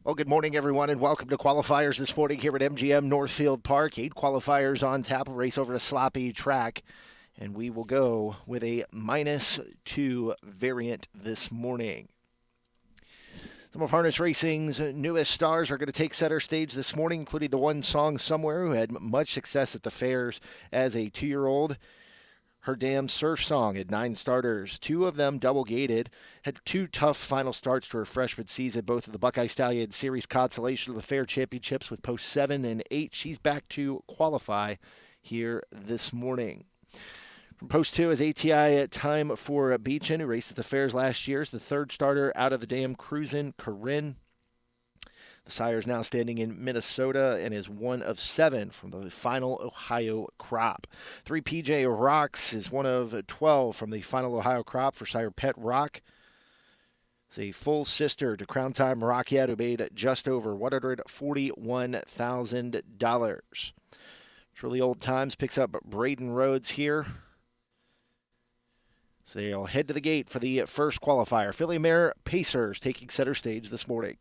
Well, good morning, everyone, and welcome to Qualifiers this morning here at MGM Northfield Park. 8 qualifiers on tap. We'll race over a sloppy track, and we will go with a -2 variant this morning. Some of harness racing's newest stars are going to take center stage this morning, including the one Song Somewhere, who had much success at the fairs as a 2-year-old. Her Damn Surf Song had 9 starters, 2 of them double gated, had 2 tough final starts to her freshman season, both of the Buckeye Stallion Series consolation of the Fair Championships with posts 7 and 8. She's back to qualify here this morning. From post 2 is ATI Time for Beechin, who raced at the fairs last year, is the 3rd starter out of the Damn Cruisin', Corinne. The sire is now standing in Minnesota and is 1 of 7 from the final Ohio crop. 3 PJ Rocks is 1 of 12 from the final Ohio crop for sire Pet Rock. It's a full sister to Crown Time Rockyette, who made just over $141,000. Truly Old Times picks up Braden Rhodes here. So they'll head to the gate for the first qualifier. Filly Mare Pacers taking center stage this morning.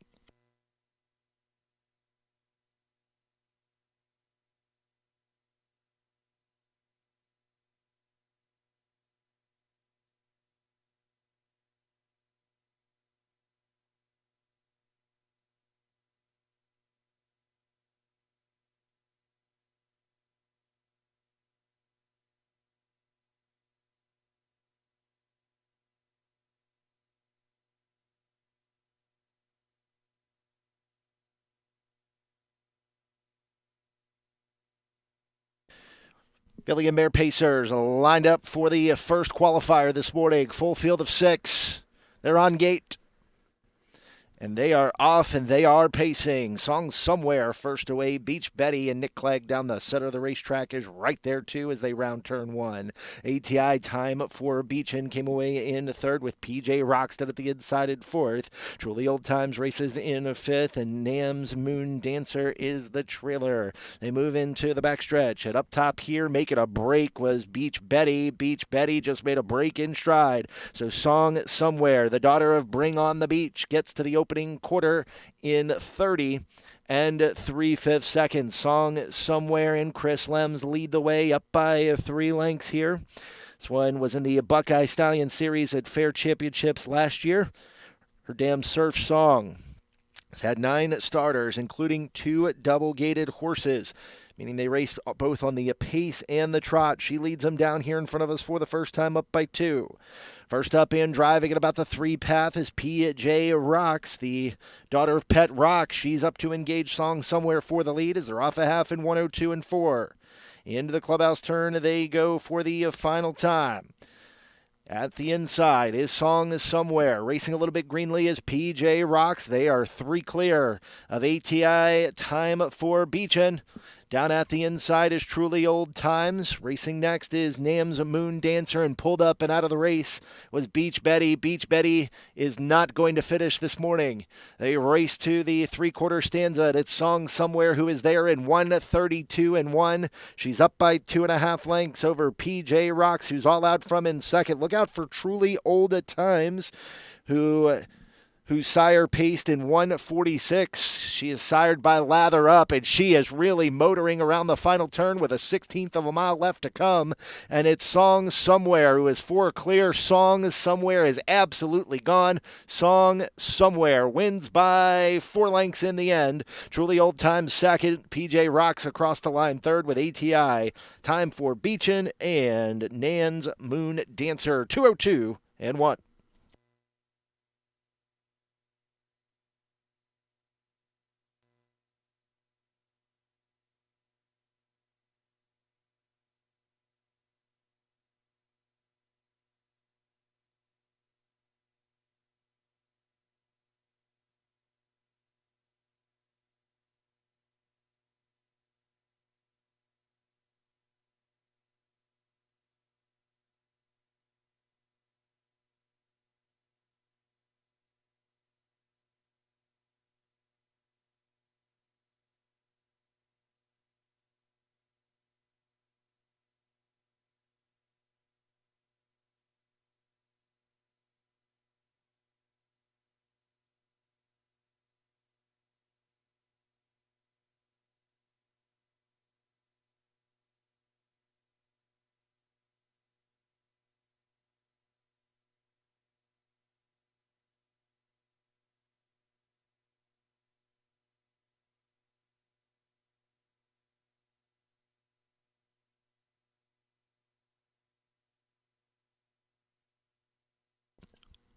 Filly and Mare Pacers lined up for the first qualifier this morning. Full field of 6. They're on gate. And they are off and they are pacing. Song Somewhere first away. Beach Betty and Nick Clegg down the center of the racetrack is right there too as they round turn 1. ATI Time for Beechin came away in 3rd with PJ Roxton at the inside in 4th. Truly Old Times races in 5th and Nam's Moon Dancer is the trailer. They move into the backstretch. And up top here making a break was Beach Betty. Beach Betty just made a break in stride. So Song Somewhere, the daughter of Bring on the Beach, gets to the opening quarter in 30 and 3/5 seconds. Song Somewhere and Chris Lems lead the way up by 3 lengths here. This one was in the Buckeye Stallion Series at Fair Championships last year. Her Damn Surf Song has had 9 starters, including 2 double-gated horses, meaning they raced both on the pace and the trot. She leads them down here in front of us for the first time, up by 2. First up in driving at about the 3 path is PJ Rocks, the daughter of Pet Rock. She's up to engage Song Somewhere for the lead as they're off a half in 102 and 4. Into the clubhouse turn they go for the final time. At the inside is Song Somewhere. Racing a little bit greenly is PJ Rocks. They are 3 clear of ATI Time for Beechin. Down at the inside is Truly Old Times. Racing next is Nam's Moon Dancer, and pulled up and out of the race was Beach Betty. Beach Betty is not going to finish this morning. They race to the 3/4 stanza. It's Song Somewhere who is there in 1:32 and 1. She's up by 2.5 lengths over PJ Rocks, who's all out from in second. Look out for Truly Old Times, whose sire paced in 1:46. She is sired by Lather Up, and she is really motoring around the final turn with a 1/16 of a mile left to come. And it's Song Somewhere who is 4 clear. Song Somewhere is absolutely gone. Song Somewhere wins by 4 lengths in the end. Truly Old Times second. PJ Rocks across the line third with ATI Time for Beechin and Nan's Moon Dancer 202 and 1.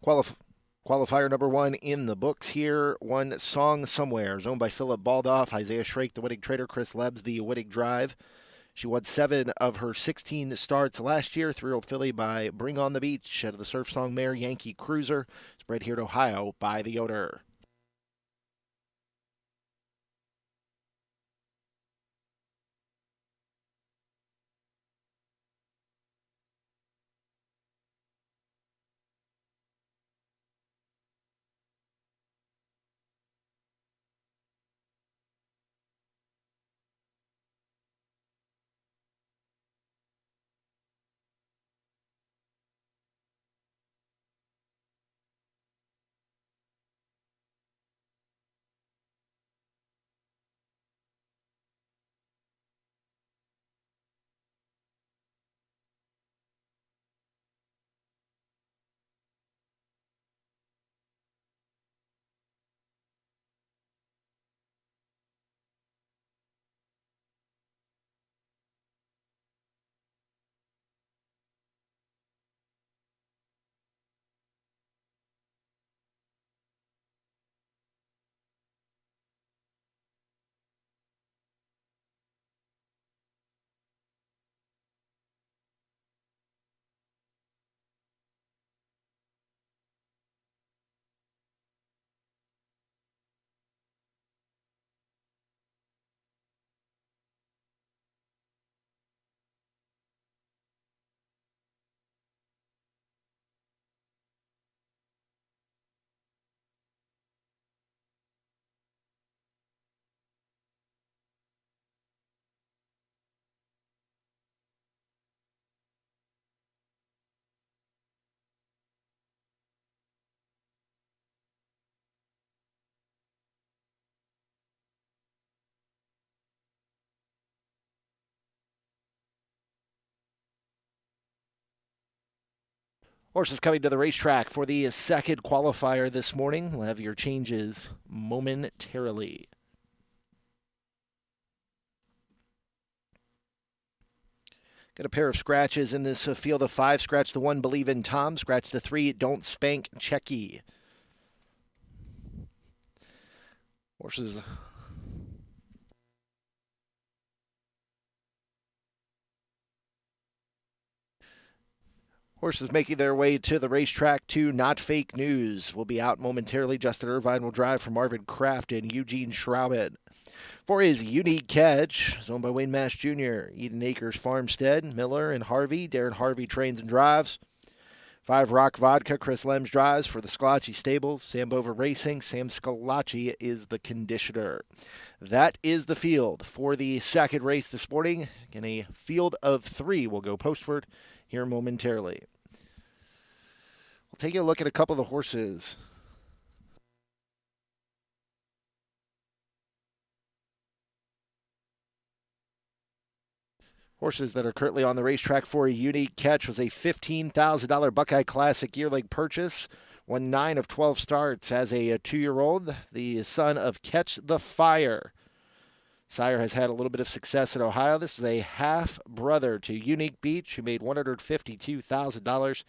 Qualifier number 1 in the books here. One Song Somewhere, owned by Philip Baldoff, Isaiah Shrake, the Wittig Trader, Chris Lebs, the Wittig Drive. She won 7 of her 16 starts last year. 3-year-old filly by Bring on the Beach out of the Surf Song mare Yankee Cruiser. It's bred here in Ohio by the owner. Horses coming to the racetrack for the second qualifier this morning. We'll have your changes momentarily. Got a pair of scratches in this field of 5. Scratch the 1, Believe in Tom. Scratch the 3, Don't Spank Checky. Horses making their way to the racetrack to Not Fake News. Will be out momentarily. Justin Irvine will drive for Marvin Kraft and Eugene Schraubin. For his Unique Catch, owned by Wayne Mash Jr., Eden Acres Farmstead, Miller and Harvey. Darren Harvey trains and drives. 5 Rock Vodka, Chris Lems drives for the Scalacci Stables. Sam Bover Racing, Sam Scalacci is the conditioner. That is the field for the second race this morning. And a field of 3 will go postward here momentarily. We'll take a look at a couple of the horses. Horses that are currently on the racetrack for a Unique Catch was a $15,000 Buckeye Classic yearling purchase. Won 9 of 12 starts as a 2-year-old, the son of Catch the Fire. Sire has had a little bit of success in Ohio. This is a half brother to Unique Beach, who made $152,000.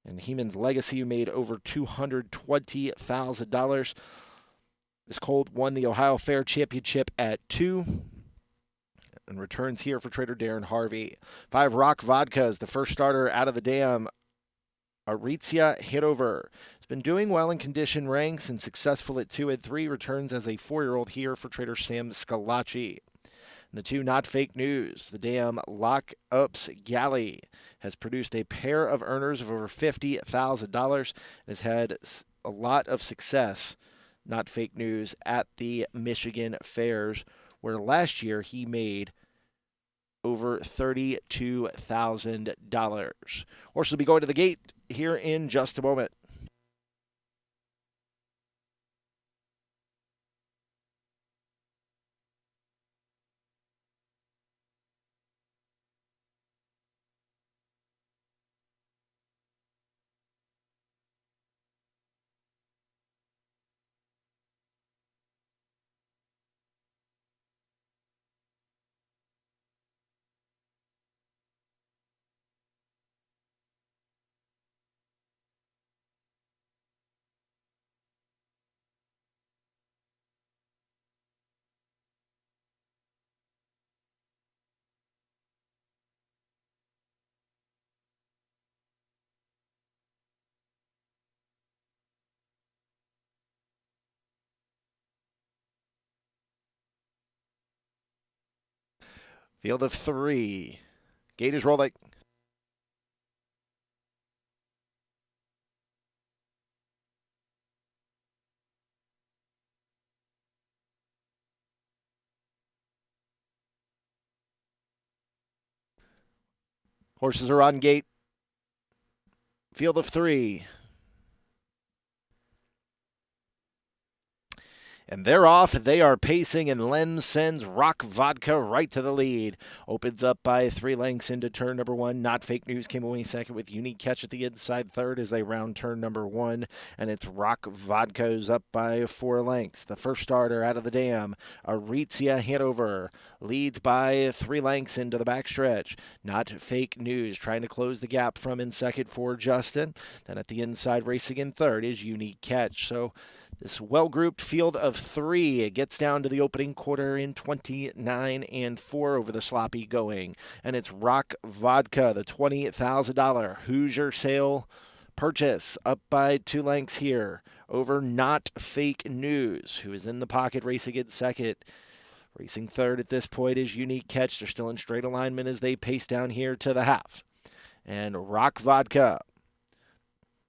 And Heeman's Legacy, who made over $220,000. This colt won the Ohio Fair Championship at 2. And returns here for trader Darren Harvey. 5 Rock Vodka is the first starter out of the dam. Aritzia Hitover has been doing well in condition ranks and successful at 2 and 3. Returns as a 4-year-old here for trader Sam Scalacci. And the 2 Not Fake News. The dam Lock-Ups Galley has produced a pair of earners of over $50,000 and has had a lot of success. Not Fake News at the Michigan Fairs, where last year he made over $32,000. Horse will be going to the gate here in just a moment. Field of 3. Gate is rolling. Horses are on gate. Field of 3. And they're off. They are pacing, and Len sends Rock Vodka right to the lead. Opens up by 3 lengths into turn number 1. Not Fake News came away second with Unique Catch at the inside third as they round turn number 1. And it's Rock Vodka's up by 4 lengths. The first starter out of the dam, Aritzia Hanover, leads by 3 lengths into the backstretch. Not Fake News trying to close the gap from in second for Justin. Then at the inside, racing in third is Unique Catch. So this well-grouped field of 3, it gets down to the opening quarter in 29 and 4 over the sloppy going. And it's Rock Vodka, the $20,000 Hoosier sale purchase, up by 2 lengths here over Not Fake News, who is in the pocket racing in second. Racing third at this point is Unique Catch. They're still in straight alignment as they pace down here to the half. And Rock Vodka,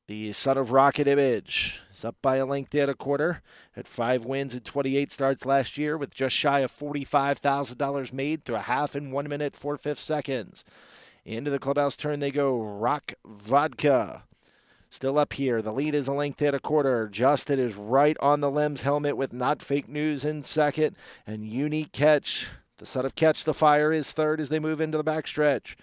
the son of Rocket Image, is up by a length and a quarter. Had 5 wins and 28 starts last year with just shy of $45,000 made through a half in 1 minute, 4/5 seconds. Into the clubhouse turn they go. Rock Vodka still up here. The lead is a length and a quarter. Justin is right on the Lem's helmet with Not Fake News in second. And Unique Catch, the son of Catch the Fire, is third as they move into the backstretch.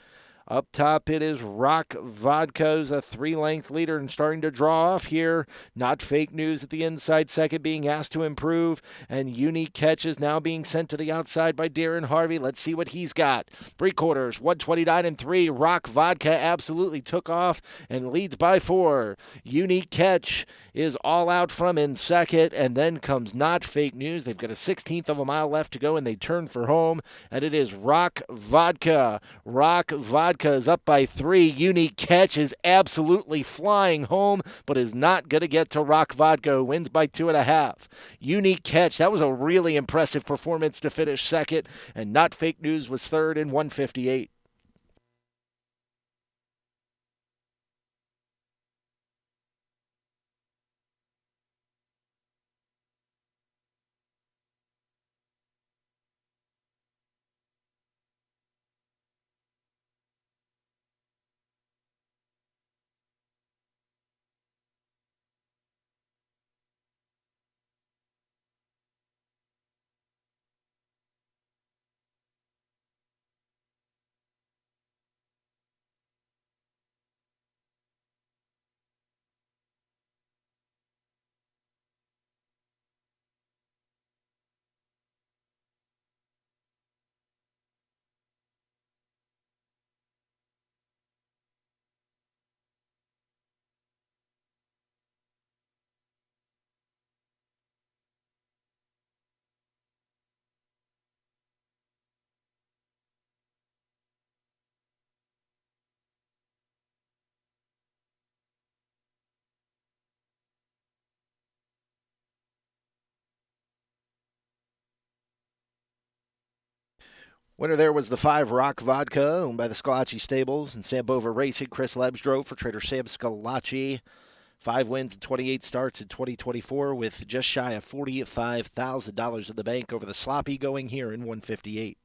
Up top, it is Rock Vodka's a 3-length leader and starting to draw off here. Not Fake News at the inside second, being asked to improve. And Unique Catch is now being sent to the outside by Darren Harvey. Let's see what he's got. 3/4, 129 and 3. Rock Vodka absolutely took off and leads by 4. Unique Catch is all out from in second, and then comes Not Fake News. They've got a 16th of a mile left to go, and they turn for home. And it is Rock Vodka. Rock Vodka is up by 3. Unique Catch is absolutely flying home, but is not going to get to Rock Vodka, who wins by 2.5. Unique Catch, that was a really impressive performance to finish second, and Not Fake News was third in 158. Winner there was the 5 Rock Vodka, owned by the Scalacci Stables and Sambova Racing. Chris Lebs drove for trader Sam Scalacci. 5 wins and 28 starts in 2024 with just shy of $45,000 in the bank over the sloppy going here in 158.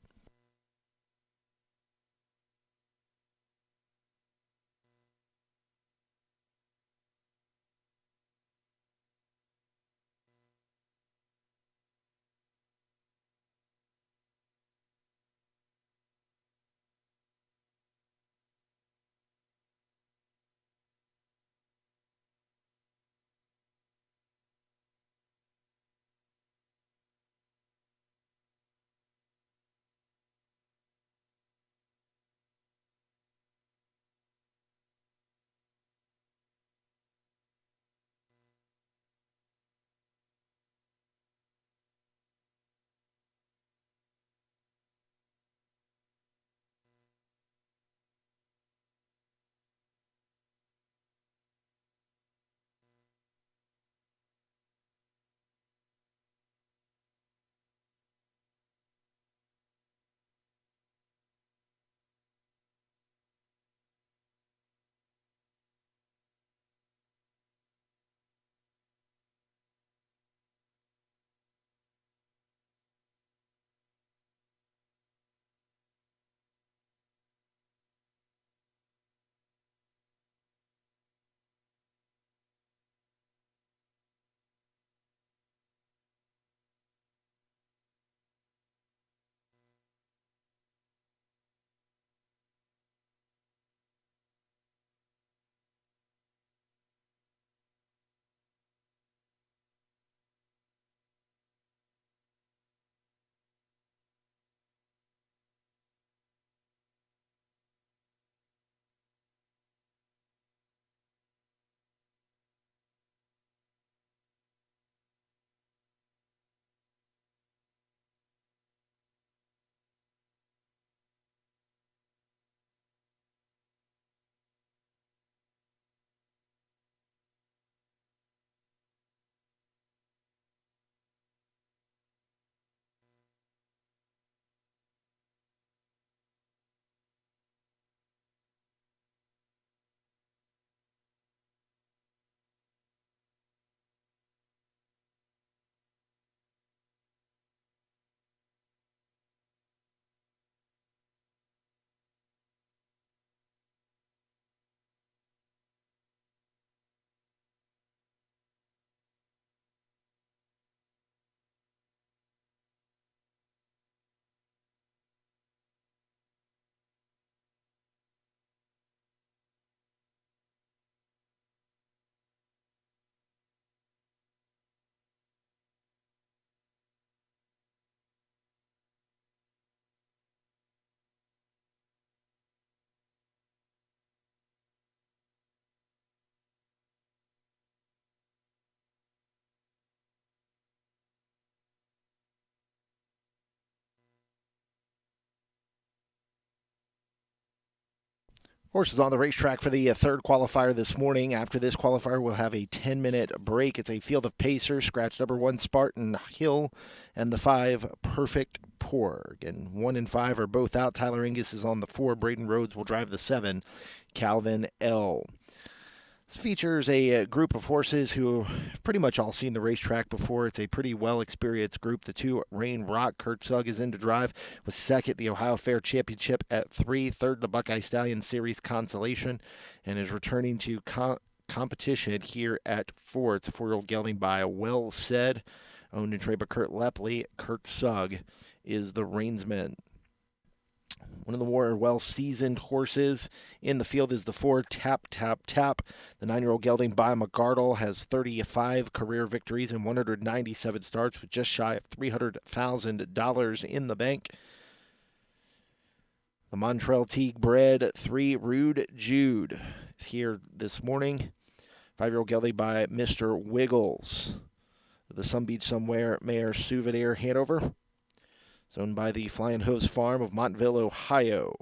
Horses on the racetrack for the third qualifier this morning. After this qualifier, we'll have a 10-minute break. It's a field of pacers. Scratch number 1, Spartan Hill, and the 5, Perfect Porg. And 1 and 5 are both out. Tyler Angus is on the 4. Braden Rhodes will drive the 7, Calvin L. This features a group of horses who have pretty much all seen the racetrack before. It's a pretty well-experienced group. The 2, Rain Rock, Kurt Sugg is in to drive, was second the Ohio Fair Championship at 3, third the Buckeye Stallion Series Consolation, and is returning to competition here at 4. It's a 4-year-old gelding by Well Said, owned and trained by Kurt Lepley. Kurt Sugg is the reinsman. One of the more well-seasoned horses in the field is the 4, Tap, Tap, Tap. The 9-year-old gelding by McGardle has 35 career victories and 197 starts with just shy of $300,000 in the bank. The Montreal Teague bred 3, Rude Jude, is here this morning. 5-year-old gelding by Mr. Wiggles. The Sun Beach Somewhere Mare Souvenir Hanover. It's owned by the Flying Hooves Farm of Montville, Ohio.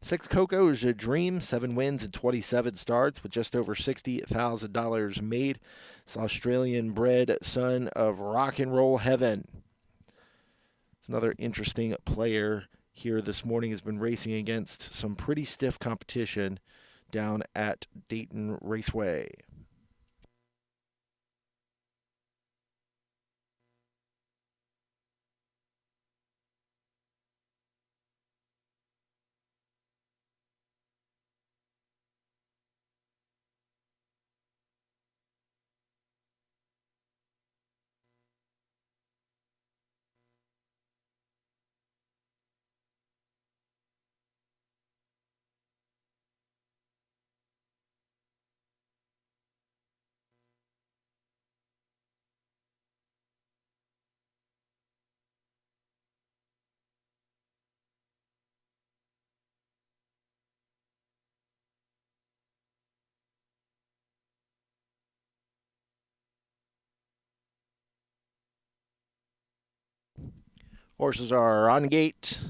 6, Coco's a Dream, 7 wins and 27 starts with just over $60,000 made. It's Australian-bred son of Rock and Roll Heaven. It's another interesting player here this morning. Has been racing against some pretty stiff competition down at Dayton Raceway. Horses are on gate.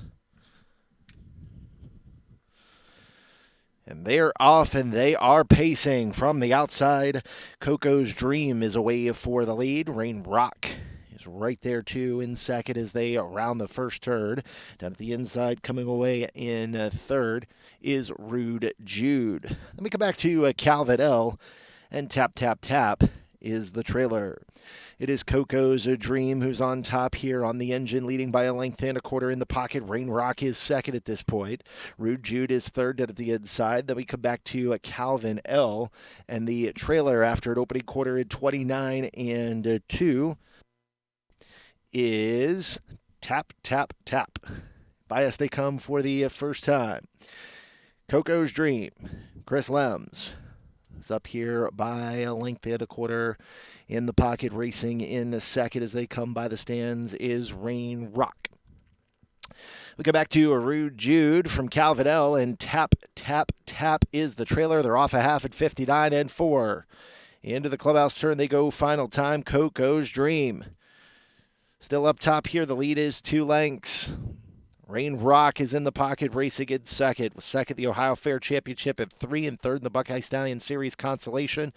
And they're off and they are pacing from the outside. Coco's Dream is away for the lead. Rain Rock is right there too in second as they round the first turn. Down at the inside, coming away in third is Rude Jude. Let me come back to Calvin L. And Tap, Tap, Tap is the trailer. It is Coco's Dream who's on top here on the engine, leading by a length and a quarter in the pocket. Rain Rock is second at this point. Rude Jude is third at the inside. Then we come back to Calvin L. And the trailer after an opening quarter at 29 and 2 is Tap, Tap, Tap. By us they come for the first time. Coco's Dream. Chris Lems is up here by a length and a quarter in the pocket. Racing in a second as they come by the stands is Rain Rock. We go back to a Rude Jude from Calvin L. And Tap, Tap, Tap is the trailer. They're off a half at 59 and 4. Into the clubhouse turn they go final time. Coco's Dream. Still up top here. The lead is 2 lengths. Rain Rock is in the pocket, racing in second. Was second the Ohio Fair Championship at 3 and third in the Buckeye Stallion Series Consolation.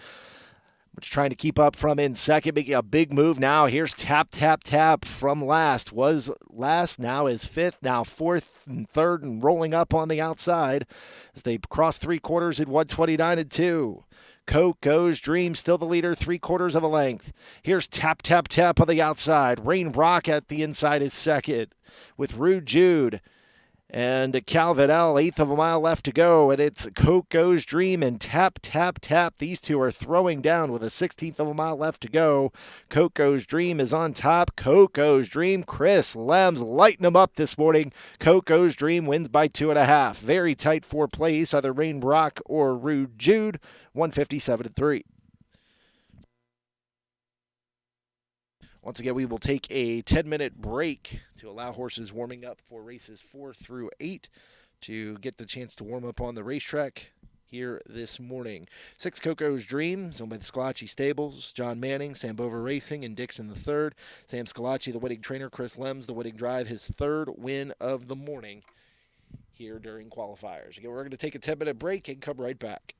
Which trying to keep up from in second, making a big move now. Here's Tap, Tap, Tap from last. Was last, now is fifth, now fourth and third, and rolling up on the outside as they cross 3/4 at 129 and 2. Coco's Dream still the leader, 3/4 of a length. Here's Tap, Tap, Tap on the outside. Rain Rock at the inside is second with Rude Jude and Calvin L. 1/8 of a mile left to go, and it's Coco's Dream and Tap, Tap, Tap. These two are throwing down with a 1/16 of a mile left to go. Coco's Dream is on top. Coco's Dream, Chris Lems lighting them up this morning. Coco's Dream wins by 2.5. Very tight for place, either Rain Rock or Rude Jude, 157-3. Once again, we will take a 10-minute break to allow horses warming up for races 4 through 8 to get the chance to warm up on the racetrack here this morning. 6, Coco's Dream, owned by the Scalacci Stables, John Manning, Sambova Racing, and Dixon the third. Sam Scalacci, the winning trainer. Chris Lems, the winning drive, his third win of the morning here during qualifiers. Again, we're going to take a 10-minute break and come right back.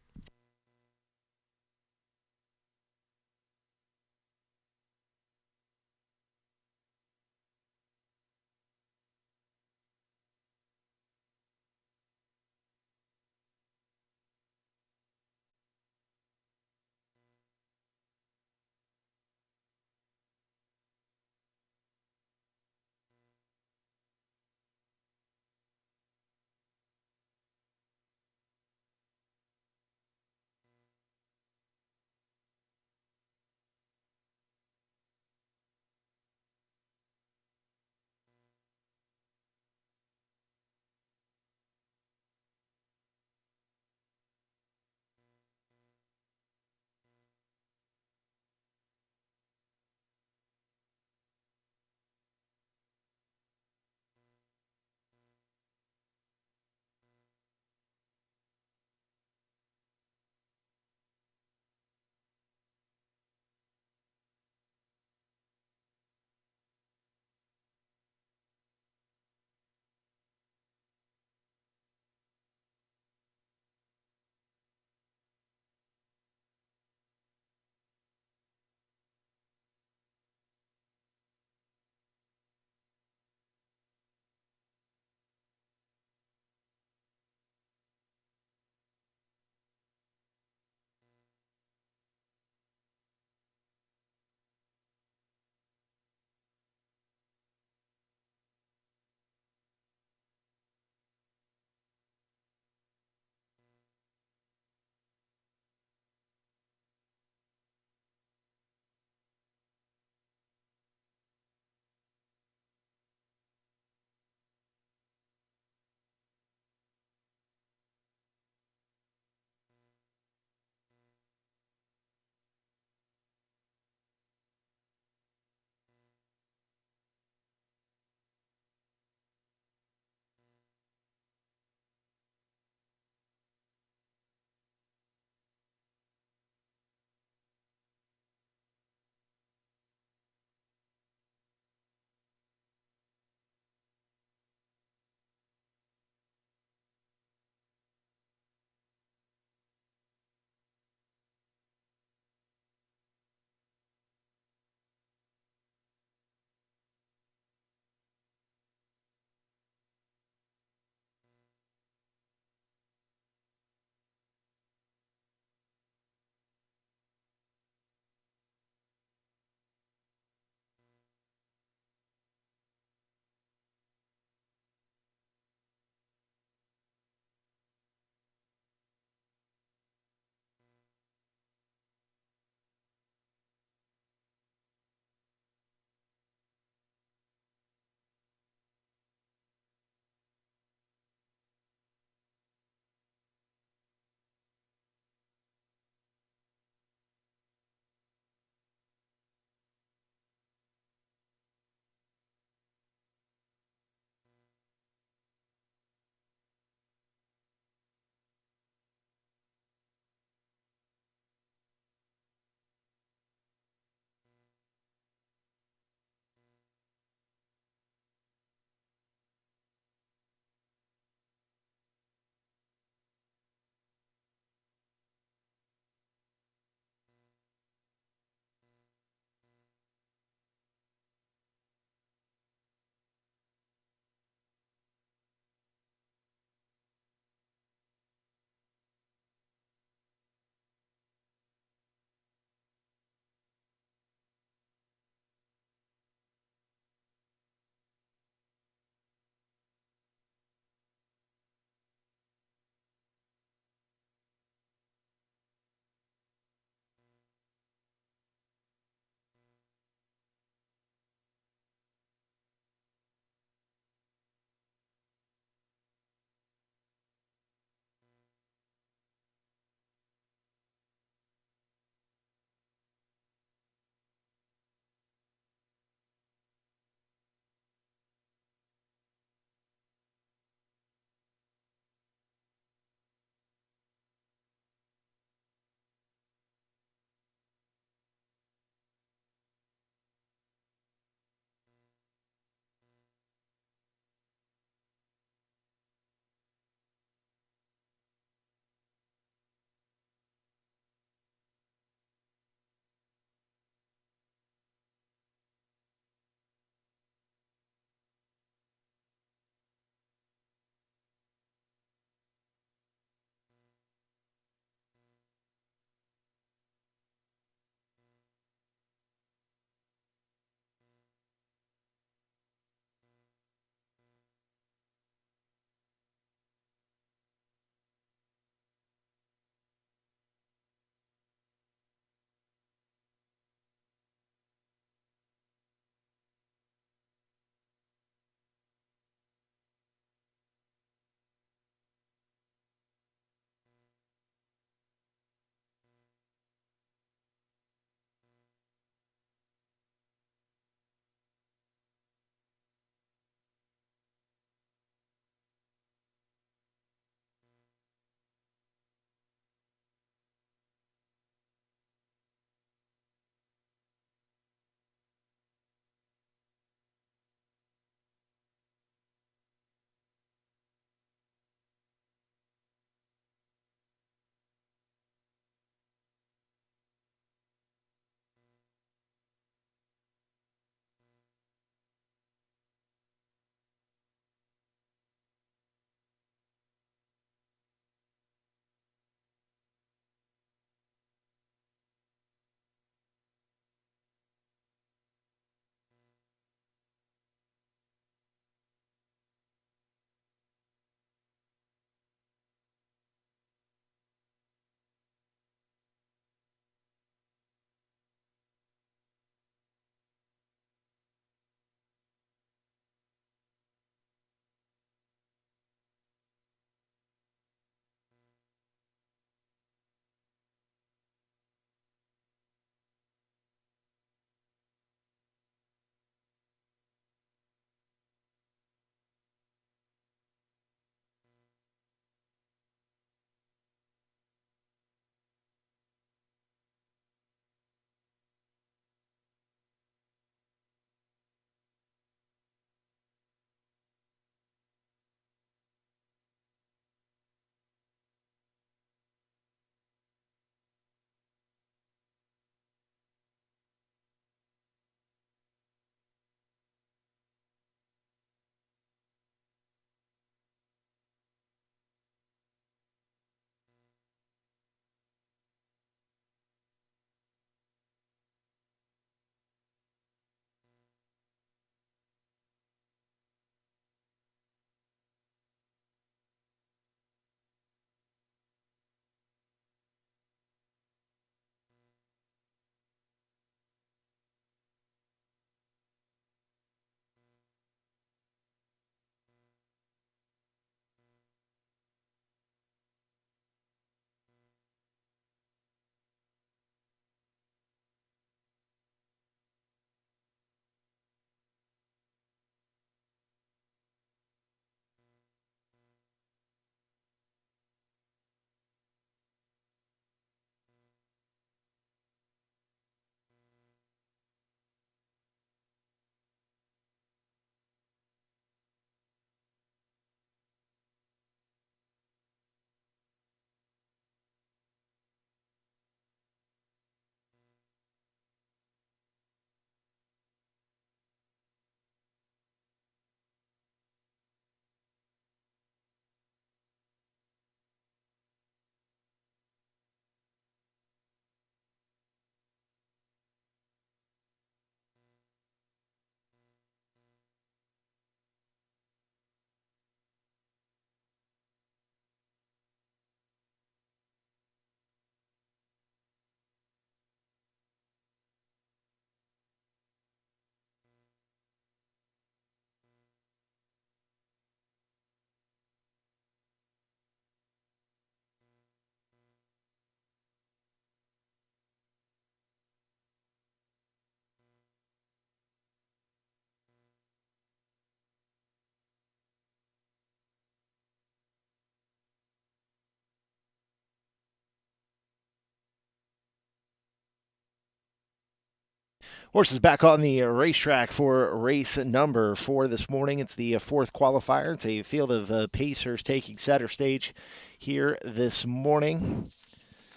Horses back on the racetrack for race number 4 this morning. It's the fourth qualifier. It's a field of pacers taking center stage here this morning.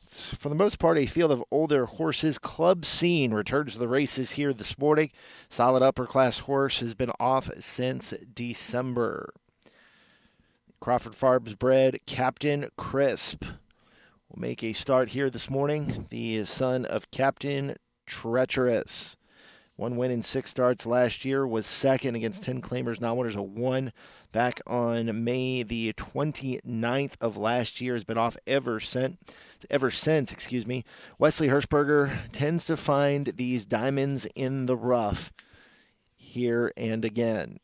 It's, for the most part, a field of older horses. Club Scene returns to the races here this morning. Solid upper class horse has been off since December. Crawford Farms bred Captain Crisp will make a start here this morning. The son of Captain Treacherous. 1 win in 6 starts last year, was second against 10 claimers, non-winners, a 1 back on May the 29th of last year. Has been off ever since. Wesley Hirschberger tends to find these diamonds in the rough here and again.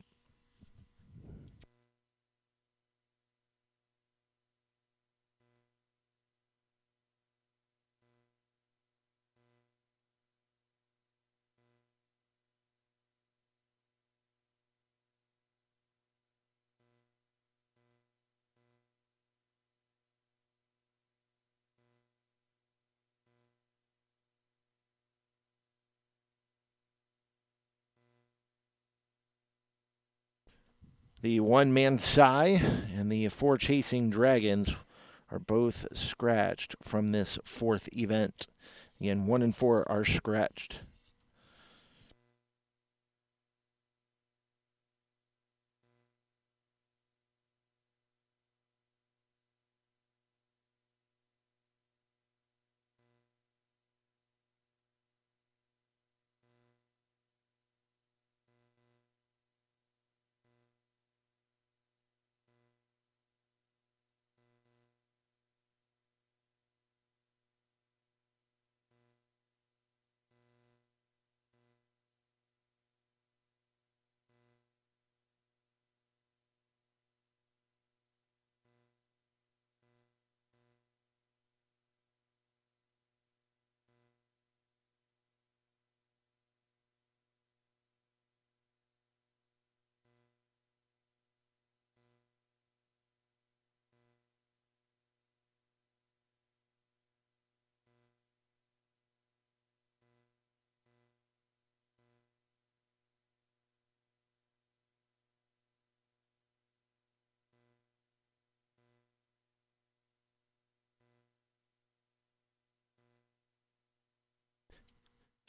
The one-man Psy and the 4 chasing dragons are both scratched from this 4th event. Again, 1 and 4 are scratched.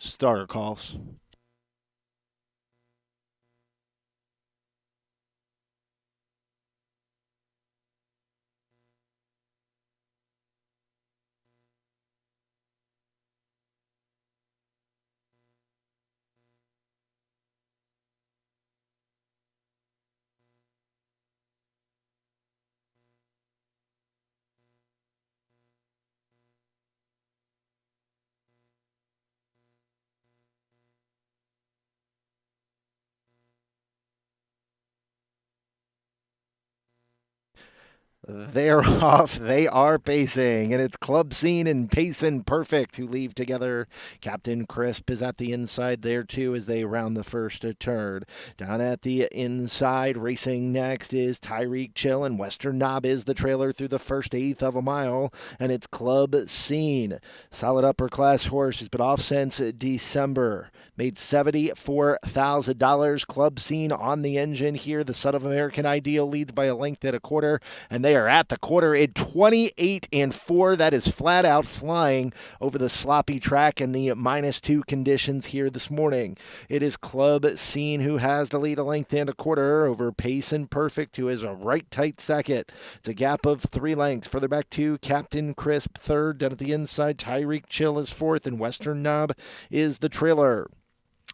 Starter calls. They're off. They are pacing, and it's Club Scene and Pacin' Perfect who leave together. Captain Crisp is at the inside there, too, as they round the first turn. Down at the inside, racing next is Tyreek Chill, and Western Knob is the trailer through the first eighth of a mile, and it's Club Scene. Solid upper class horse has been off since December. Made $74,000. Club Scene on the engine here. The Son of American Ideal leads by a length and a quarter, and they are at the quarter in 28 and 4. That is flat out flying over the sloppy track and the -2 conditions here this morning. It is Club Scene who has the lead, a length and a quarter over Pacin' Perfect, who is a right tight second. It's a gap of 3 lengths. Further back to Captain Crisp third. Down at the inside, Tyreek Chill is fourth, and Western Knob is the trailer.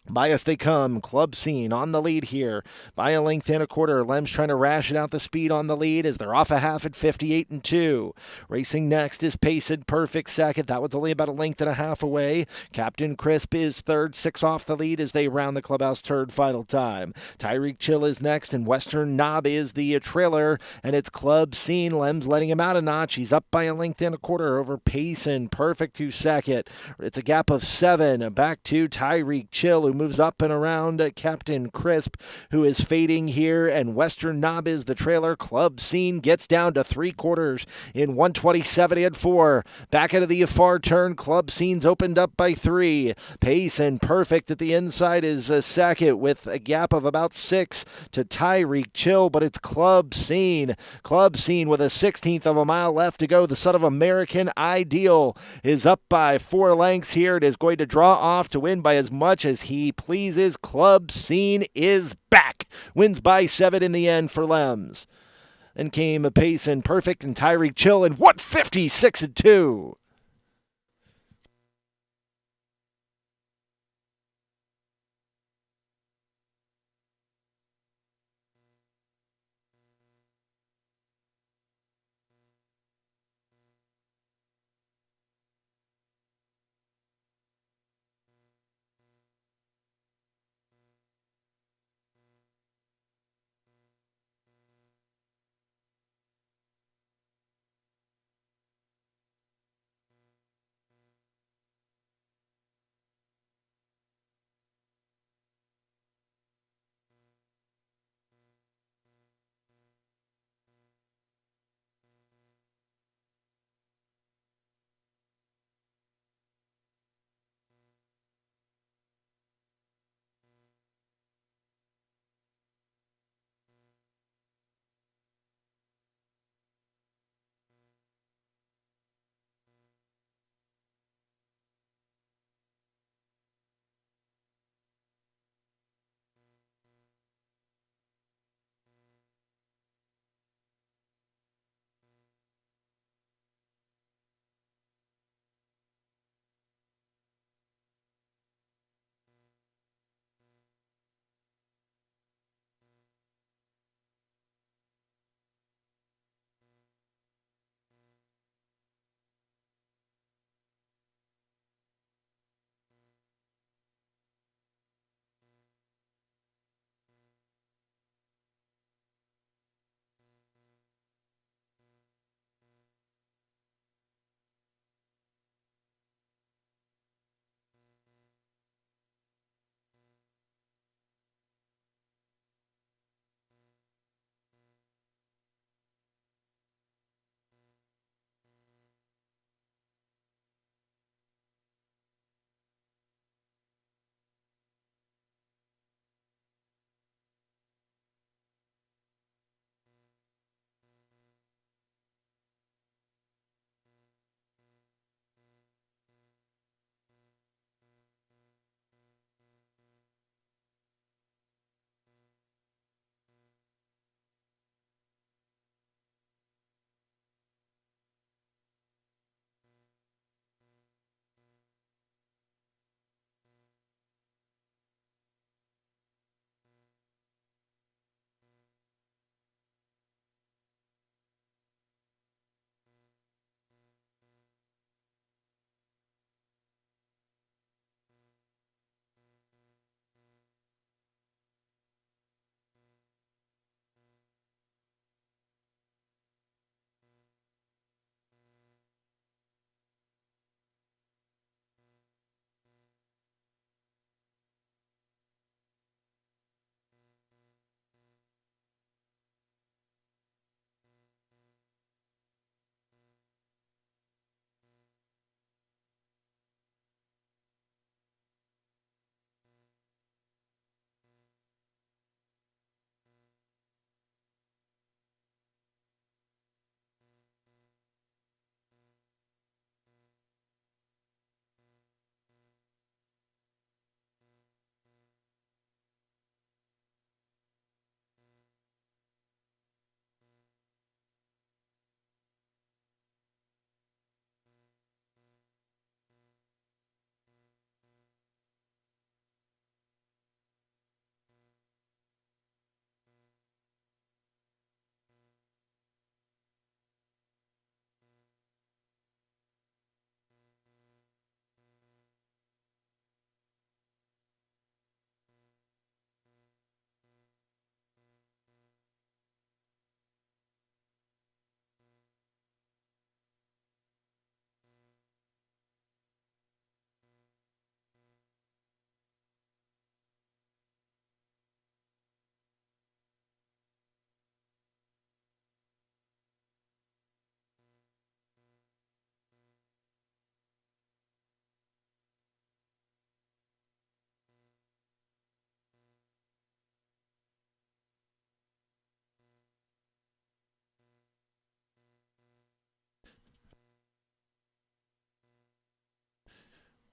By us they come. Club Scene on the lead here by a length and a quarter. Lem's trying to ration out the speed on the lead as they're off a half at 58 and 2. Racing next is Pacin' Perfect second. That was only about a length and a half away. Captain Crisp is third, 6 off the lead as they round the clubhouse third final time. Tyreek Chill is next, and Western Knob is the trailer, and it's Club Scene. Lem's letting him out a notch. He's up by a length and a quarter over Pacin' Perfect to second. It's a gap of 7. Back to Tyreek Chill, who moves up and around Captain Crisp, who is fading here, and Western Knob is the trailer. Club Scene gets down to 3/4 in 127 and 4. Back into the far turn, Club Scene's opened up by 3. Pace and Perfect at the inside is Sackett with a gap of about 6 to Tyreek Chill, but it's Club Scene. Club Scene with a 16th of a mile left to go. The Son of American Ideal is up by 4 lengths here. It is going to draw off to win by as much as he pleases. Club Scene is back. Wins by 7 in the end for Lems. Then came a Pace and Perfect and Tyreek Chill in 156 and 2.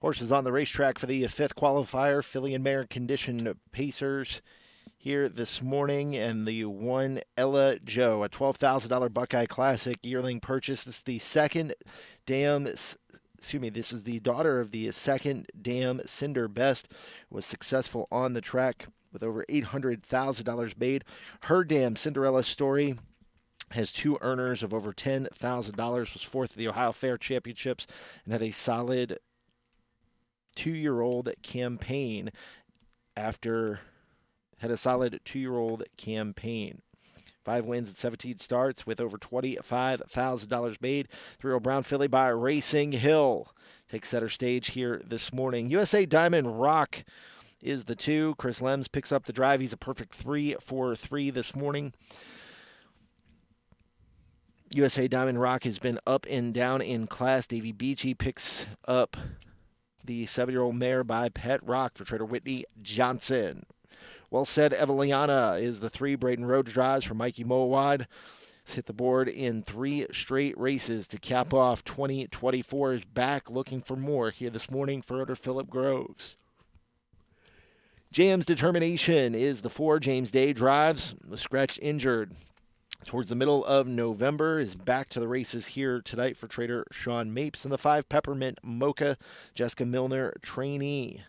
Horses on the racetrack for the fifth qualifier, filly and mare condition Pacers here this morning, and the one Ella Joe, a $12,000 Buckeye Classic yearling purchase. This is the this is the daughter of the second Dam Cinder Best, was successful on the track with over $800,000 made. Her Dam Cinderella Story has two earners of over $10,000, was fourth at the Ohio Fair Championships, and had a solid two-year-old campaign. 5 wins and 17 starts with over $25,000 made. 3-year-old Brown filly by Racing Hill takes center stage here this morning. USA Diamond Rock is the 2. Chris Lems picks up the drive. He's a perfect 3-4-3 this morning. USA Diamond Rock has been up and down in class. Davey Beachy picks up the 7-year-old mare by Pet Rock for trader Whitney Johnson. Well Said Eveliana is the 3. Braden Rhodes drives for Mikey Mowad. He's hit the board in 3 straight races to cap off 2024. Is back looking for more here this morning for owner Philip Groves. JM's Determination is the 4. James Day drives, was scratched injured towards the middle of November, is back to the races here tonight for trader Sean Mapes. And the 5 Peppermint Mocha, Jessica Milner trainee,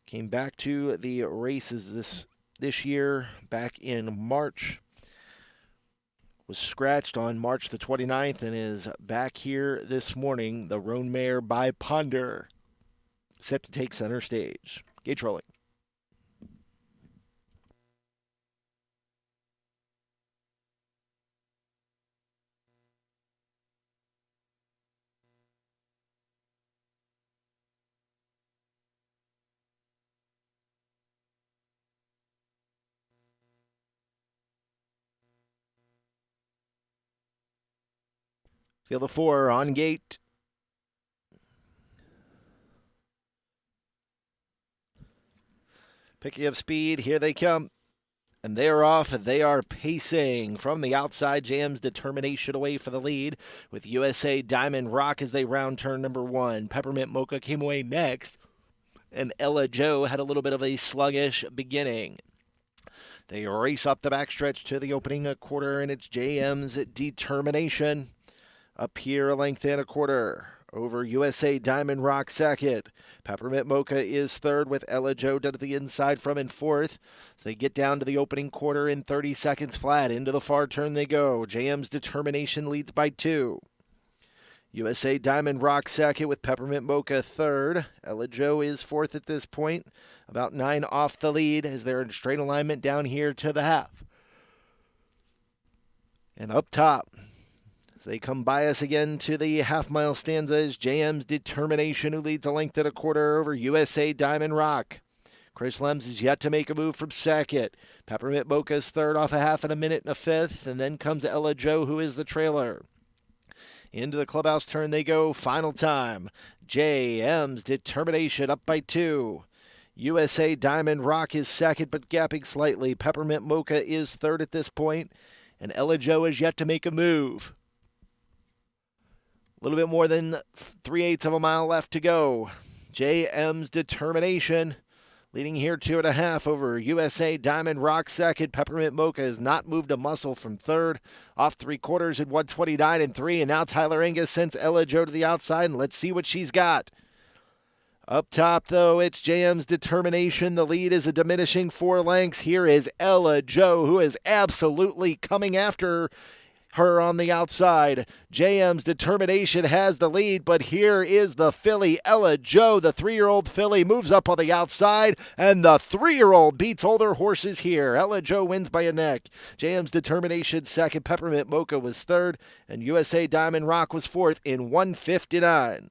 came back to the races this year back in March. Was scratched on March the 29th and is back here this morning. The roan mare by Ponder, set to take center stage. Gate rolling. Field of 4 on gate. Picking up speed, here they come. And they're off. They are pacing from the outside. JM's Determination away for the lead with USA Diamond Rock as they round turn number 1. Peppermint Mocha came away next, and Ella Joe had a little bit of a sluggish beginning. They race up the backstretch to the opening quarter, and it's JM's Determination up here a length and a quarter over USA Diamond Rock second. Peppermint Mocha is third with Ella Joe down to the inside from in fourth. As they get down to the opening quarter in 30 seconds flat, into the far turn they go. JM's Determination leads by 2. USA Diamond Rock second with Peppermint Mocha third. Ella Joe is fourth at this point, about 9 off the lead as they're in straight alignment down here to the half. And up top, they come by us again to the half-mile stanza is JM's Determination, who leads a length and a quarter over USA Diamond Rock. Chris Lems is yet to make a move from second. Peppermint Mocha is third off a half and a minute and a fifth, and then comes Ella Joe, who is the trailer. Into the clubhouse turn they go, final time. JM's Determination up by 2. USA Diamond Rock is second, but gapping slightly. Peppermint Mocha is third at this point, and Ella Joe is yet to make a move. A little bit more than 3/8 of a mile left to go. JM's Determination leading here 2.5 over USA Diamond Rock second. Peppermint Mocha has not moved a muscle from third. Off 3/4 at 129.3. And now Tyler Angus sends Ella Joe to the outside, and let's see what she's got. Up top, though, it's JM's Determination. The lead is a diminishing 4 lengths. Here is Ella Joe, who is absolutely coming after her on the outside. JM's Determination has the lead, but here is the filly Ella Joe. The 3-year-old filly moves up on the outside, and the 3-year-old beats older horses here. Ella Joe wins by a neck. JM's Determination second. Peppermint Mocha was third, and USA Diamond Rock was fourth in 1:59.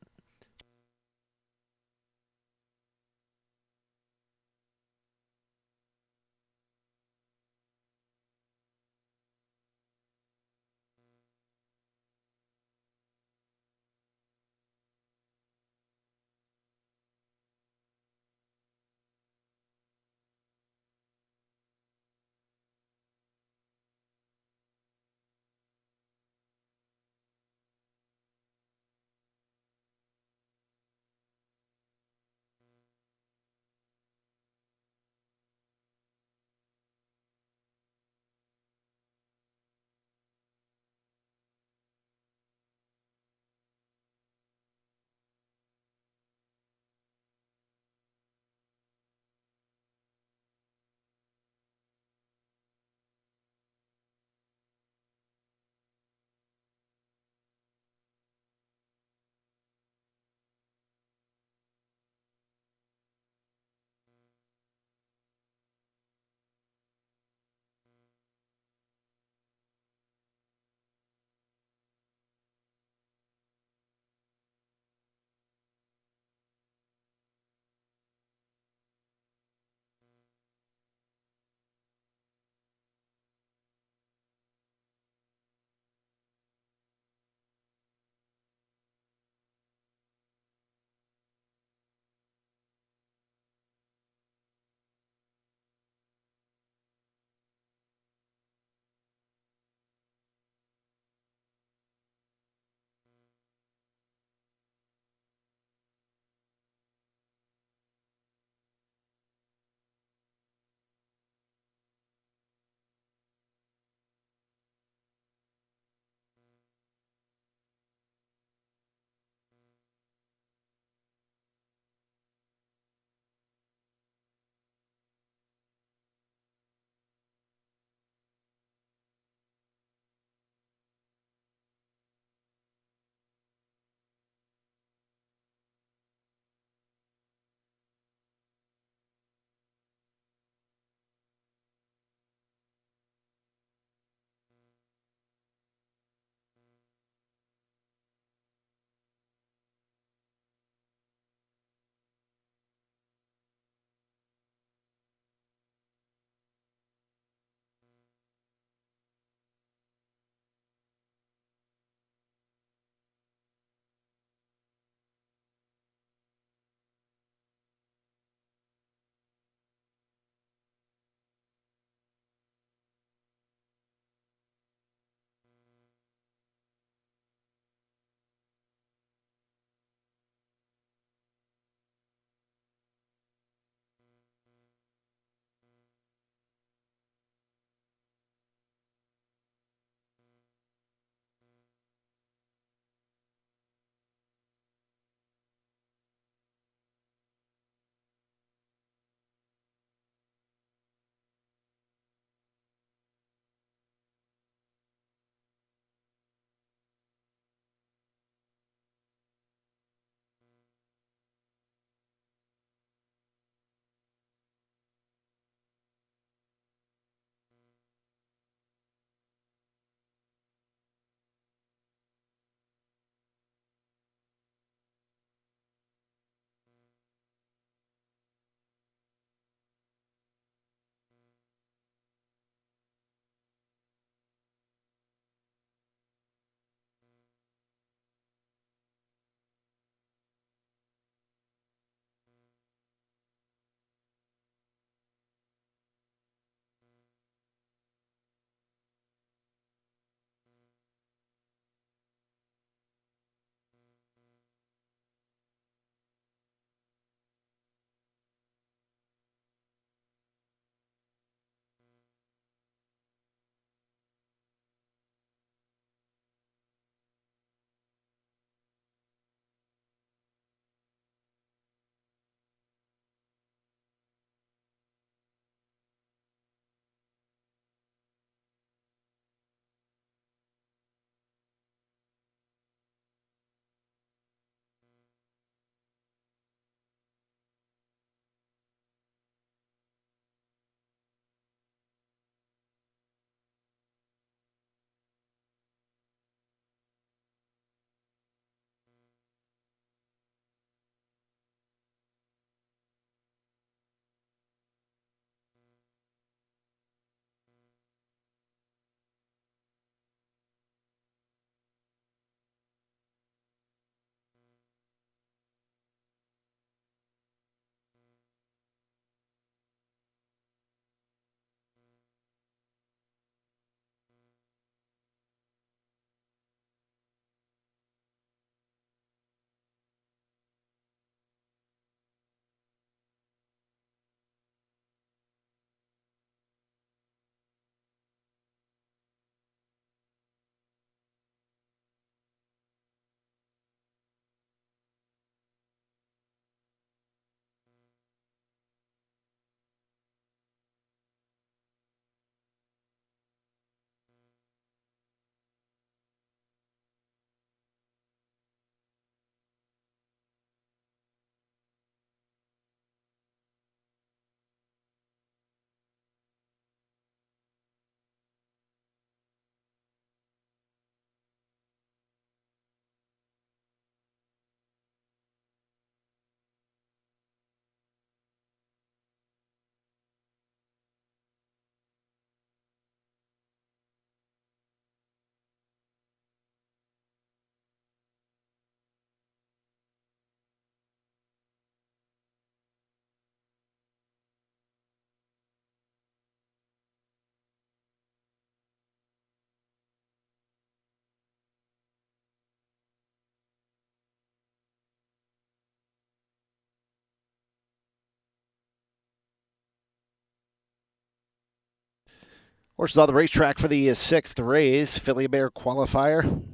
Horses on the racetrack for the sixth race, Filly Bear Qualifier.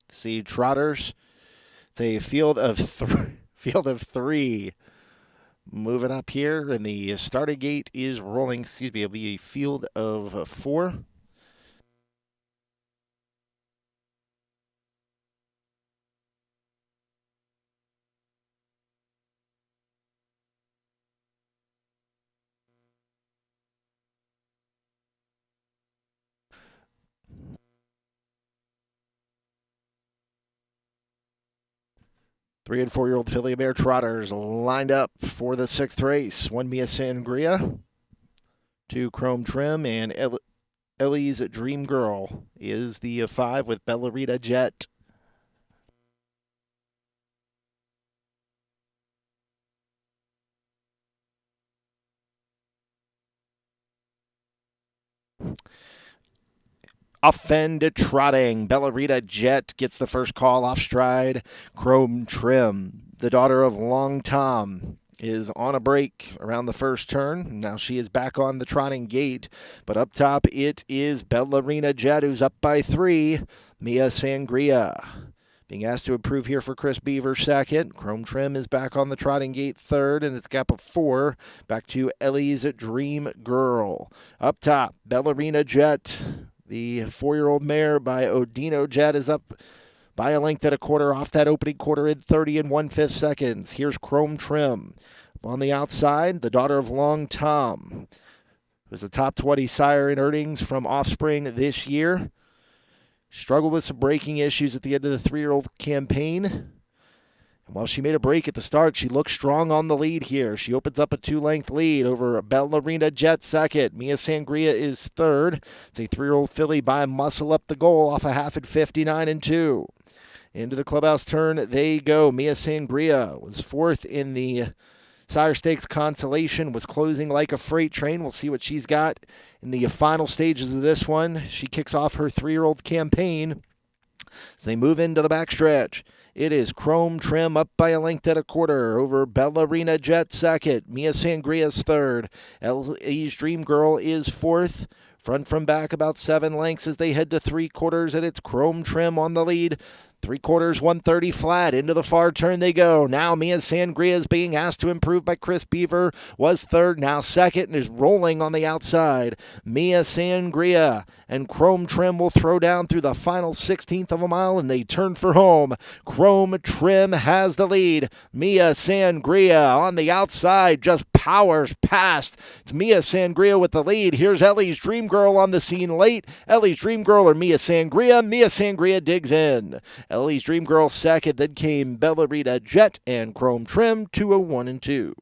See Trotters. It's a field of field of three. Moving up here, and the starting gate is rolling. Excuse me, it'll be a field of four. Three and 4 year old Filly Bear Trotters lined up for the sixth race. One Mia Sangria, two Chrome Trim, and Ellie's Dream Girl is the 5 with Bellarita Jet. Offend trotting. Bellarita Jet gets the first call off stride. Chrome Trim, the daughter of Long Tom, is on a break around the first turn. Now she is back on the trotting gate, but up top it is Bellarina Jet, who's up by 3. Mia Sangria being asked to improve here for Chris Beaver second. Chrome Trim is back on the trotting gate third, and it's a gap of 4 back to Ellie's Dream Girl. Up top, Bellarina Jet, the 4-year-old mare by Odino Jet, is up by a length at a quarter off that opening quarter in 30 1/5 seconds. Here's Chrome Trim. On the outside, the daughter of Long Tom, who's a top 20 sire in earnings from Offspring this year. Struggled with some braking issues at the end of the 3-year-old campaign. And while she made a break at the start, she looks strong on the lead here. She opens up a 2-length lead over Bellarina Jet second. Mia Sangria is third. It's a 3-year-old filly by Muscle up the goal off a half at 59 2. Into the clubhouse turn they go. Mia Sangria was fourth in the Sire Stakes Consolation, was closing like a freight train. We'll see what she's got in the final stages of this one. She kicks off her 3-year-old campaign as they move into the backstretch. It is Chrome Trim up by a length at a quarter over Bellarina Jet second. Mia Sangria's third. Ellie's Dream Girl is fourth. Front from back about 7 lengths as they head to 3/4, and it's Chrome Trim on the lead. 3/4, 130 flat. Into the far turn they go. Now Mia Sangria is being asked to improve by Chris Beaver. Was third, now second, and is rolling on the outside. Mia Sangria and Chrome Trim will throw down through the final 16th of a mile, and they turn for home. Chrome Trim has the lead. Mia Sangria on the outside just powers past. It's Mia Sangria with the lead. Here's Ellie's Dream Girl on the scene late. Ellie's Dream Girl or Mia Sangria? Mia Sangria digs in. Ellie's Dream Girl second, then came Bellarita Jet and Chrome Trim, 201 and 2.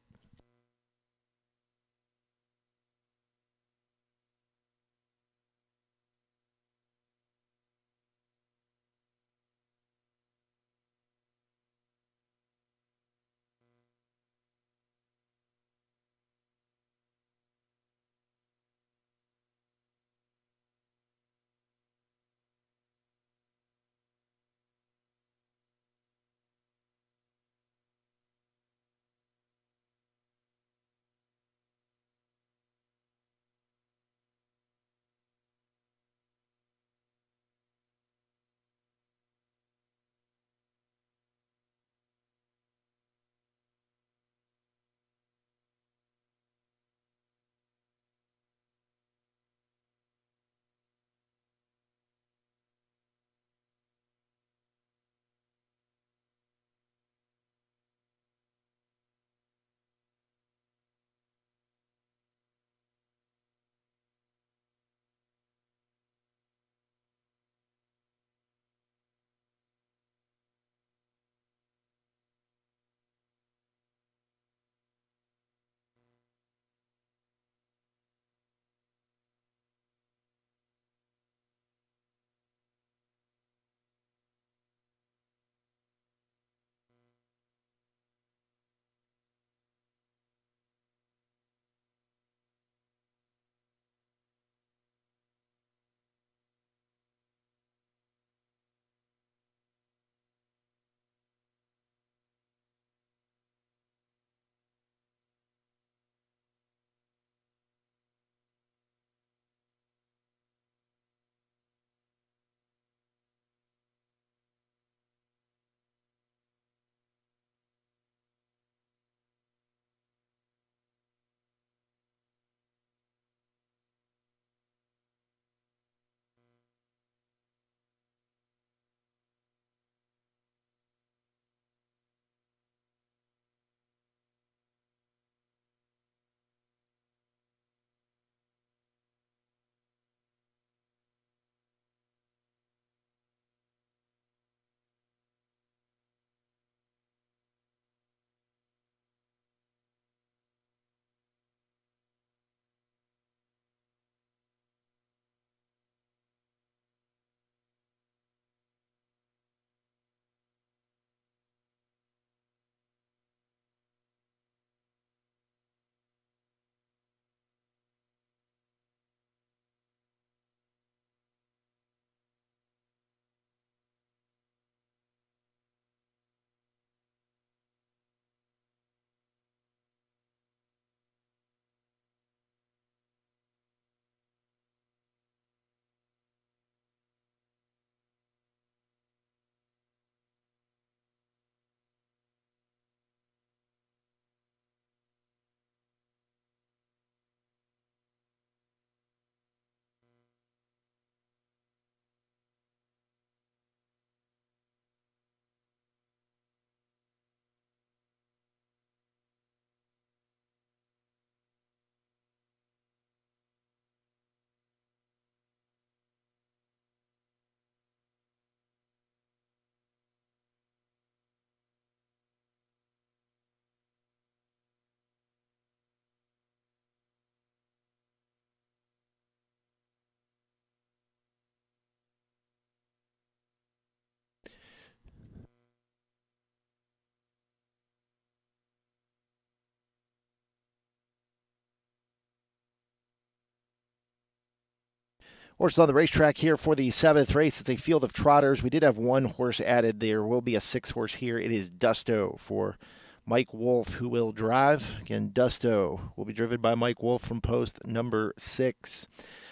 Horses on the racetrack here for the 7th race. It's a field of trotters. We did have one horse added. There will be a 6th horse here. It is Dusto for Mike Wolf, who will drive. Again, Dusto will be driven by Mike Wolf from post number 6.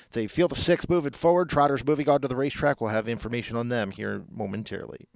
It's a field of 6 moving forward. Trotters moving on to the racetrack. We'll have information on them here momentarily.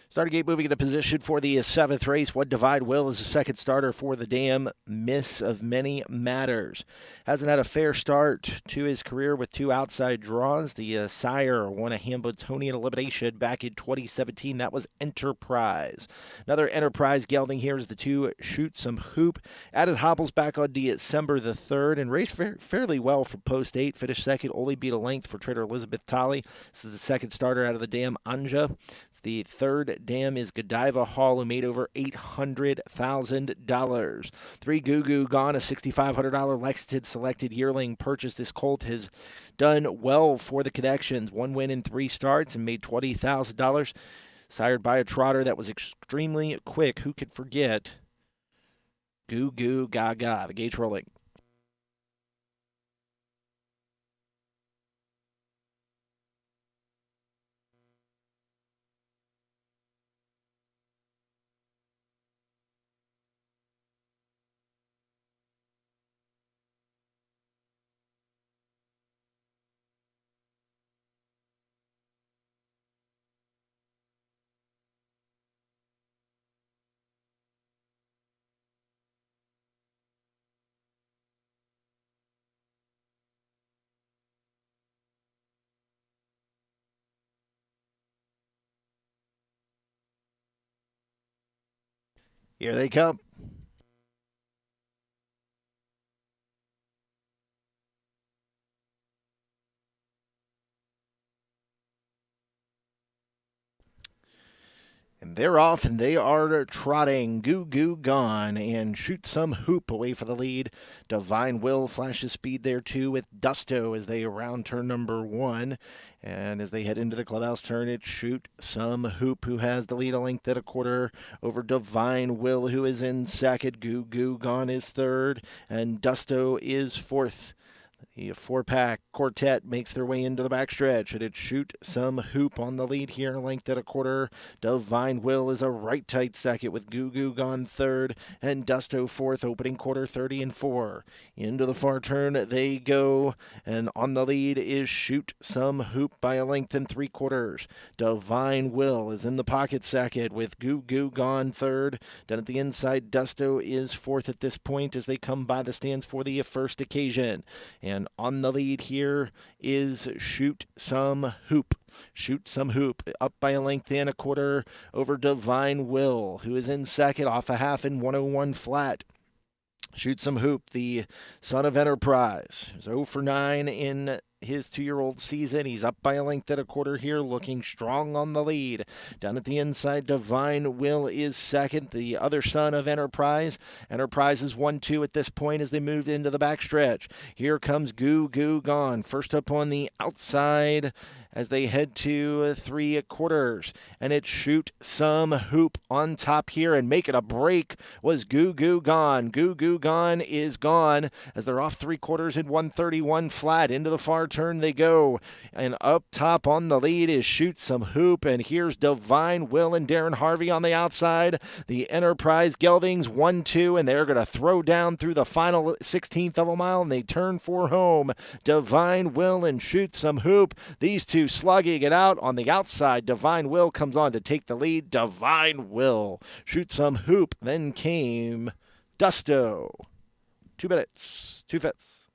Starting gate moving into position for the 7th race. One Divide Will is the second starter for the dam. Miss of Many Matters. Hasn't had a fair start to his career with 2 outside draws. The sire won a Hambletonian elimination back in 2017. That was Enterprise. Another Enterprise gelding here is the 2 Shoot Some Hoop. Added hobbles back on December the 3rd and raced fairly well from post 8. Finished second, only beat a length for trainer Elizabeth Tolley. This is the second starter out of the dam, Anja. It's the third dam is Godiva Hall, who made over $800,000. 3 Goo Goo Gone, a $6,500 Lexington selected yearling purchase. This colt has done well for the connections. 1 win in 3 starts and made $20,000. Sired by a trotter that was extremely quick. Who could forget Goo Goo Gaga? The gate's rolling. Here they come. And they're off, and they are trotting. Goo Goo Gone and Shoot Some Hoop away for the lead. Divine Will flashes speed there, too, with Dusto as they round turn number 1. And as they head into the clubhouse turn, it's Shoot Some Hoop, who has the lead a length at a quarter over Divine Will, who is in second. Goo Goo Gone is third, and Dusto is fourth. The 4-pack quartet makes their way into the backstretch, and it's Shoot Some Hoop on the lead here, length at a quarter. Divine Will is a right tight second with Goo Goo Gone third, and Dusto fourth, opening quarter 30 and 4. Into the far turn they go, and on the lead is Shoot Some Hoop by a length and 3/4. Divine Will is in the pocket second with Goo Goo Gone third. Down at the inside, Dusto is fourth at this point as they come by the stands for the first occasion. And on the lead here is Shoot Some Hoop. Shoot Some Hoop up by a length and a quarter over Divine Will, who is in second off a half in 101 flat. Shoot Some Hoop, the son of Enterprise, is 0 for 9 in his 2-year-old season. He's up by a length at a quarter here, looking strong on the lead. Down at the inside, Divine Will is second, the other son of Enterprise. Enterprise is 1-2 at this point as they move into the backstretch. Here comes Goo Goo Gone, first up on the outside as they head to 3/4. And it's Shoot Some Hoop on top here, and make it a break was Goo Goo Gone. Goo Goo Gone is gone as they're off 3/4 in 131 flat. Into the far turn they go, and up top on the lead is Shoot Some Hoop, and here's Divine Will and Darren Harvey on the outside. The Enterprise Geldings 1-2, and they're going to throw down through the final 16th of a mile, and they turn for home. Divine Will and Shoot Some Hoop, these two slugging it out on the outside. Divine Will comes on to take the lead. Divine Will, Shoot Some Hoop, then came Dusto. 2 minutes, 2/5.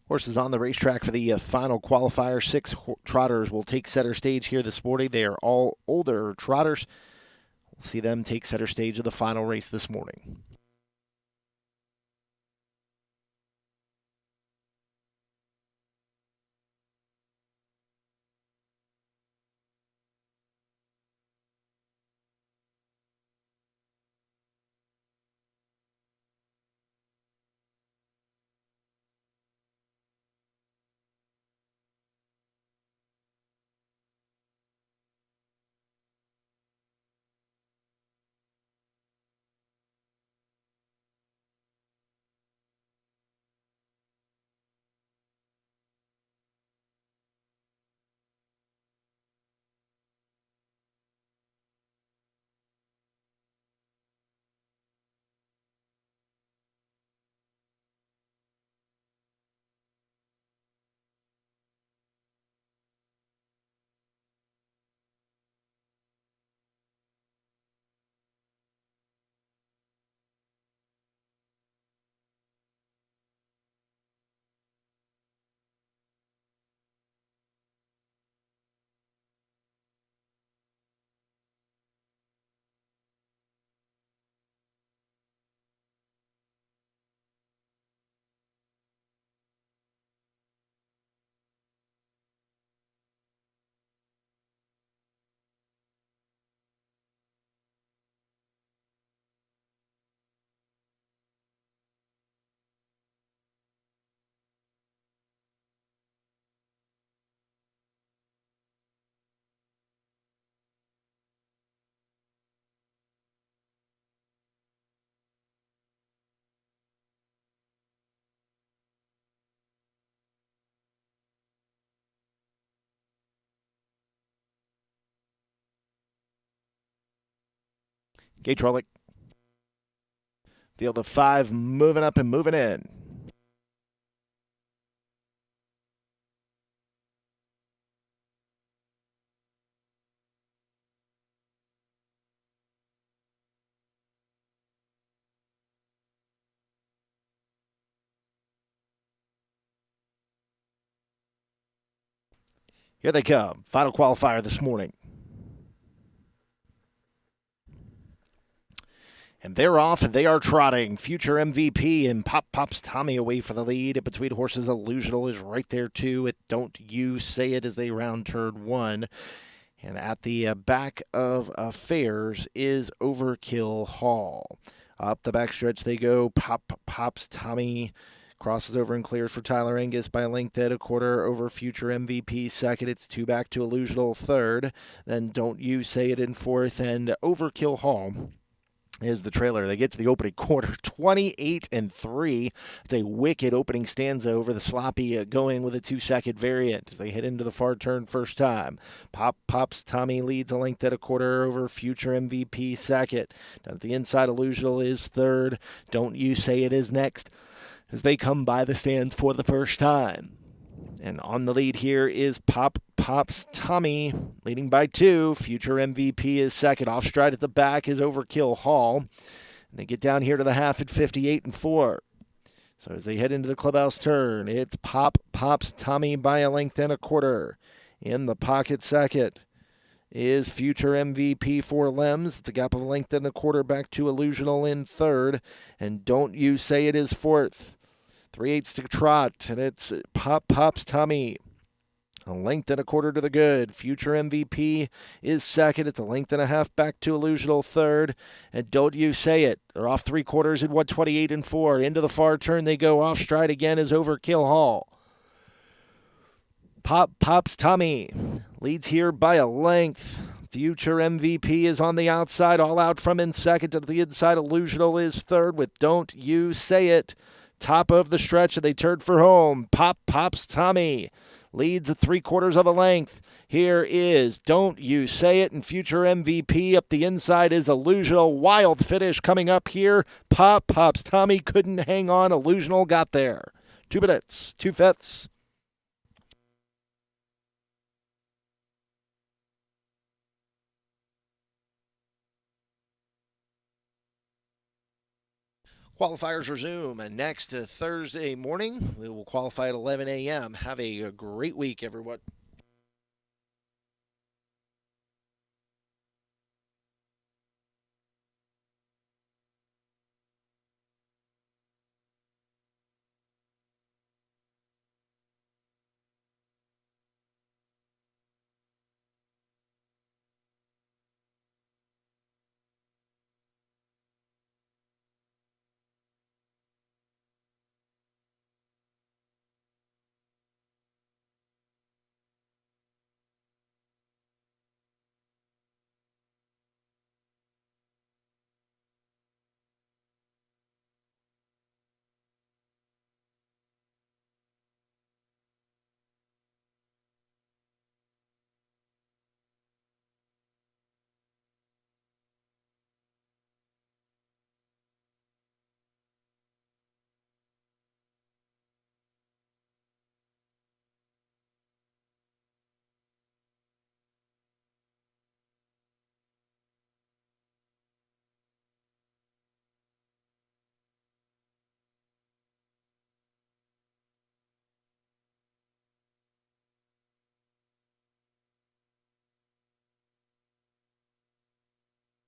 Horses on the racetrack for the final qualifier. 6 trotters will take center stage here this morning. They are all older trotters. We'll see them take center stage of the final race this morning. Gate Trollick. Field of 5 moving up and moving in. Here they come. Final qualifier this morning. And they're off and they are trotting. Future MVP and Pops Tommy away for the lead. Between horses, Illusional is right there too. It Don't You Say It as they round turn 1. And at the back of Affairs is Overkill Hall. Up the backstretch they go. Pops Tommy crosses over and clears for Tyler Angus by a length at a quarter over Future MVP second. It's 2 back to Illusional third. Then Don't You Say It in fourth. And Overkill Hall is the trailer. They get to the opening quarter, 28-3. It's a wicked opening stanza over the sloppy going with a 2-second variant as they head into the far turn first time. Pops Tommy leads a length at a quarter over Future MVP second. Down at the inside, Illusional is third. Don't You Say It is next as they come by the stands for the first time. And on the lead here is Pops Tommy, leading by 2. Future MVP is second. Off stride at the back is Overkill Hall. And they get down here to the half at 58-4. So as they head into the clubhouse turn, it's Pops Tommy by a length and a quarter. In the pocket second is Future MVP for Lems. It's a gap of a length and a quarter back to Illusional in third. And Don't You Say It is fourth. 3/8 to trot, and it's Pops Tommy. A length and a quarter to the good. Future MVP is second. It's a length and a half back to Illusional third. And Don't You Say It. They're off 3/4 at 128-4. Into the far turn they go. Off stride again is Overkill Hall. Pops Tommy leads here by a length. Future MVP is on the outside. All out from in second. To the inside, Illusional is third with Don't You Say It. Top of the stretch, and they turn for home. Pops Tommy leads at 3/4 of a length. Here is Don't You Say It, and Future MVP up the inside is Illusional. Wild finish coming up here. Pops Tommy couldn't hang on. Illusional got there. 2 minutes, 2/5. Qualifiers resume next Thursday morning. We will qualify at 11 a.m. Have a great week, everyone.